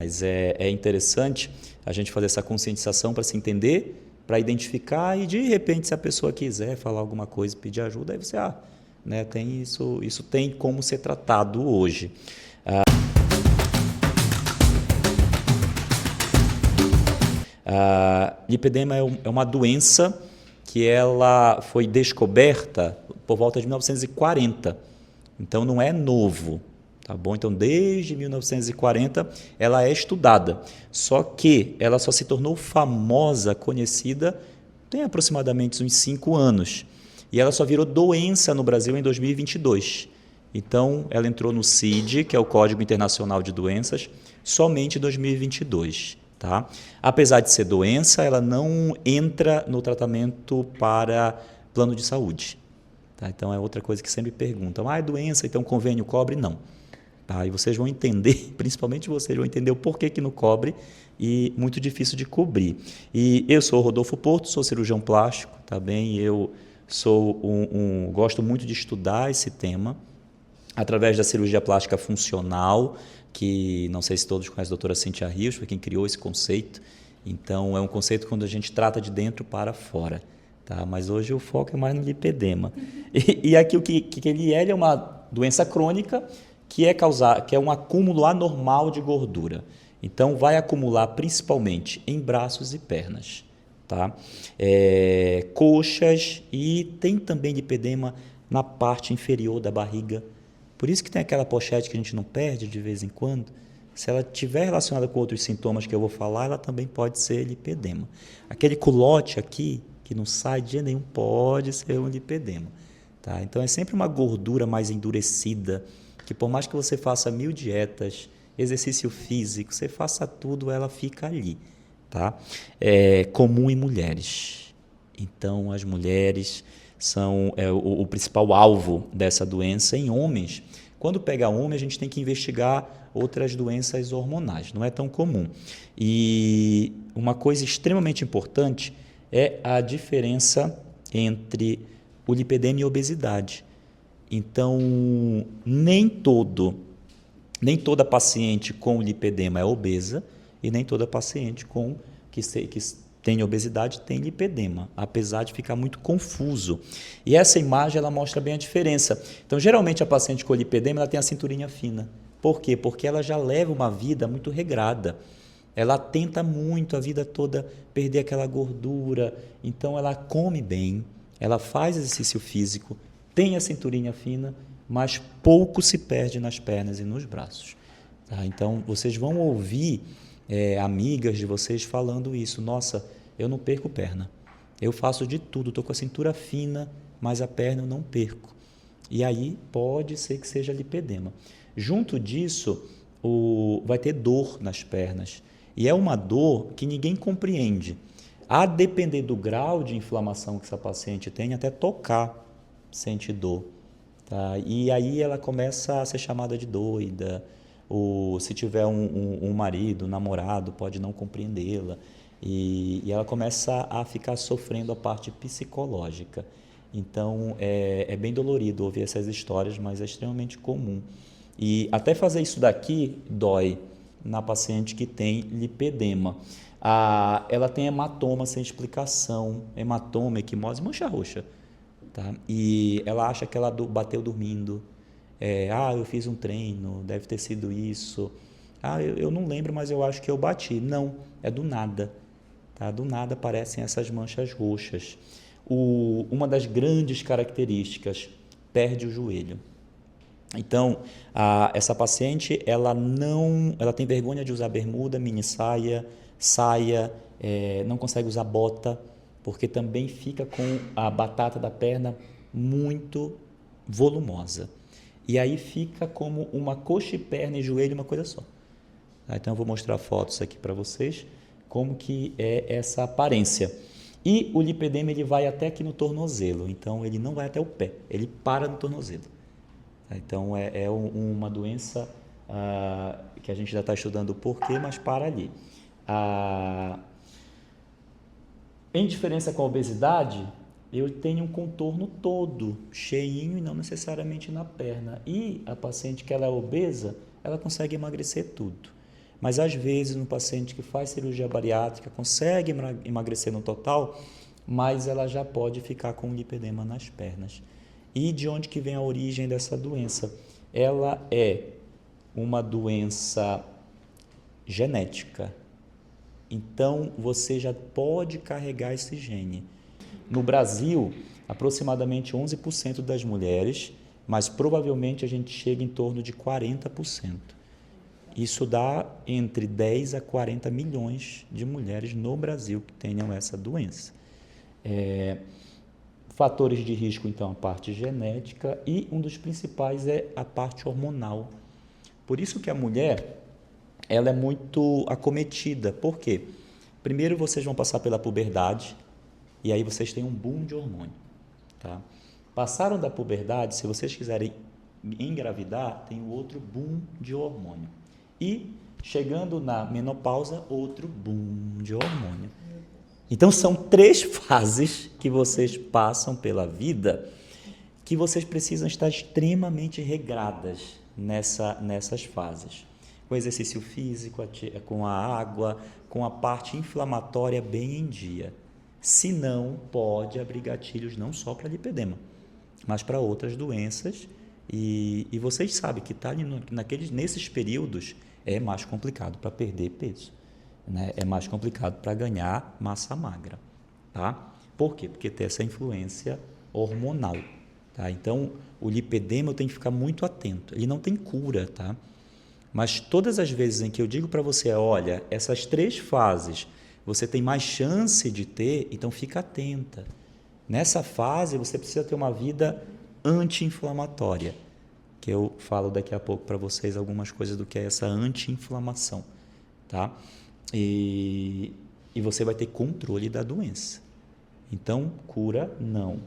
Mas é interessante a gente fazer essa conscientização para se entender, para identificar e de repente se a pessoa quiser falar alguma coisa, pedir ajuda, aí você, né, tem isso tem como ser tratado hoje. Lipedema é uma doença que ela foi descoberta por volta de 1940, então não é novo, tá bom? Então desde 1940 ela é estudada, só que ela só se tornou famosa, conhecida, tem aproximadamente uns 5 anos, e ela só virou doença no Brasil em 2022. Então ela entrou no CID, que é o Código Internacional de Doenças, somente em 2022. Tá? Apesar de ser doença, ela não entra no tratamento para plano de saúde. Tá? Então é outra coisa que sempre perguntam: é doença, então convênio cobre? Não. Tá? E vocês vão entender, principalmente vocês vão entender o porquê que não cobre e muito difícil de cobrir. E eu sou o Rodolfo Porto, sou cirurgião plástico, tá bem? Eu sou gosto muito de estudar esse tema através da cirurgia plástica funcional, que não sei se todos conhecem a doutora Cíntia Rios, foi quem criou esse conceito. Então, é um conceito quando a gente trata de dentro para fora. Tá? Mas hoje o foco é mais no lipedema. E aqui o que ele é uma doença crônica que é um acúmulo anormal de gordura. Então, vai acumular principalmente em braços e pernas. Tá? Coxas e tem também lipedema na parte inferior da barriga. Por isso que tem aquela pochete que a gente não perde de vez em quando. Se ela estiver relacionada com outros sintomas que eu vou falar, ela também pode ser lipedema. Aquele culote aqui, que não sai de jeito nenhum, pode ser um lipedema. Tá? Então, é sempre uma gordura mais endurecida, que por mais que você faça 1000 dietas, exercício físico, você faça tudo, ela fica ali. Tá? É comum em mulheres. Então, as mulheres são o principal alvo dessa doença. Em homens, quando pega homem, a gente tem que investigar outras doenças hormonais, não é tão comum. E uma coisa extremamente importante é a diferença entre o lipedema e a obesidade. Então, nem toda paciente com lipedema é obesa e nem toda paciente que tem obesidade tem lipedema, apesar de ficar muito confuso. E essa imagem ela mostra bem a diferença. Então, geralmente a paciente com lipedema ela tem a cinturinha fina. Por quê? Porque ela já leva uma vida muito regrada. Ela tenta muito a vida toda perder aquela gordura, então ela come bem, ela faz exercício físico, tem a cinturinha fina, mas pouco se perde nas pernas e nos braços. Tá? Então, vocês vão ouvir amigas de vocês falando isso: nossa, eu não perco perna, eu faço de tudo, estou com a cintura fina, mas a perna eu não perco. E aí pode ser que seja lipedema. Junto disso, vai ter dor nas pernas, e é uma dor que ninguém compreende. A depender do grau de inflamação que essa paciente tem, até tocar sente dor. Tá? E aí ela começa a ser chamada de doida, ou se tiver um marido, um namorado, pode não compreendê-la, e ela começa a ficar sofrendo a parte psicológica. Então é bem dolorido ouvir essas histórias, mas é extremamente comum. E até fazer isso daqui dói na paciente que tem lipedema. Ela tem hematoma sem explicação, hematoma, equimose, mancha roxa. Tá? E ela acha que ela bateu dormindo. Eu fiz um treino, deve ter sido isso. Eu não lembro, mas eu acho que eu bati. Não, é do nada. Tá? Do nada aparecem essas manchas roxas. Uma das grandes características, perde o joelho. Então, essa paciente, ela tem vergonha de usar bermuda, mini saia, não consegue usar bota, porque também fica com a batata da perna muito volumosa. E aí fica como uma coxa e perna e joelho uma coisa só. Então eu vou mostrar fotos aqui para vocês como que é essa aparência. E o lipedema ele vai até aqui no tornozelo, então ele não vai até o pé, ele para no tornozelo. Então é uma doença que a gente já está estudando o porquê, mas para ali. Em diferença com a obesidade, eu tenho um contorno todo cheinho e não necessariamente na perna. E a paciente que ela é obesa, ela consegue emagrecer tudo. Mas às vezes no paciente que faz cirurgia bariátrica consegue emagrecer no total, mas ela já pode ficar com lipedema nas pernas. E de onde que vem a origem dessa doença? Ela é uma doença genética. Então, você já pode carregar esse gene. No Brasil, aproximadamente 11% das mulheres, mas provavelmente a gente chega em torno de 40%. Isso dá entre 10 a 40 milhões de mulheres no Brasil que tenham essa doença. Fatores de risco, então, a parte genética e um dos principais é a parte hormonal. Por isso que a mulher, ela é muito acometida. Por quê? Primeiro vocês vão passar pela puberdade e aí vocês têm um boom de hormônio. Tá? Passaram da puberdade, se vocês quiserem engravidar, tem outro boom de hormônio. E chegando na menopausa, outro boom de hormônio. Então são 3 fases que vocês passam pela vida que vocês precisam estar extremamente regradas nessas fases. Com exercício físico, com a água, com a parte inflamatória bem em dia. Senão, pode abrir gatilhos não só para lipedema, mas para outras doenças. E vocês sabem que tá ali nesses períodos é mais complicado para perder peso. Né? É mais complicado para ganhar massa magra. Tá? Por quê? Porque tem essa influência hormonal. Tá? Então, o lipedema eu tenho que ficar muito atento. Ele não tem cura, tá? Mas todas as vezes em que eu digo para você, olha, essas 3 fases você tem mais chance de ter, então fica atenta. Nessa fase você precisa ter uma vida anti-inflamatória, que eu falo daqui a pouco para vocês algumas coisas do que é essa anti-inflamação, tá? E você vai ter controle da doença. Então, cura não.